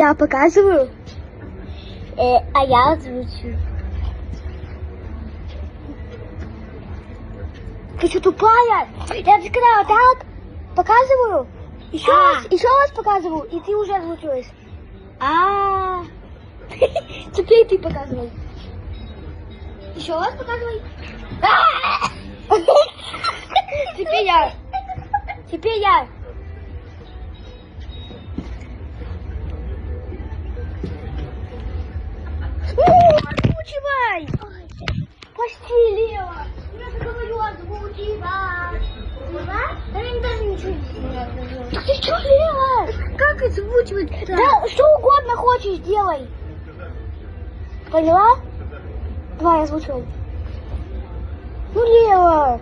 Я показываю, а я озвучу. Ты что, тупая? Я сказала так, показываю, еще раз показываю, и ты уже озвучиваешь. Теперь ты показывай. Еще раз показывай. Теперь я. Теперь я. Озвучивай. Почти лево. Я же говорю, озвучивай. Лево? Да я даже ничего не знаю. Так ты что лево? Как озвучивать-то? Да что угодно хочешь, делай. Поняла? Давай, озвучивай. Ну, лево.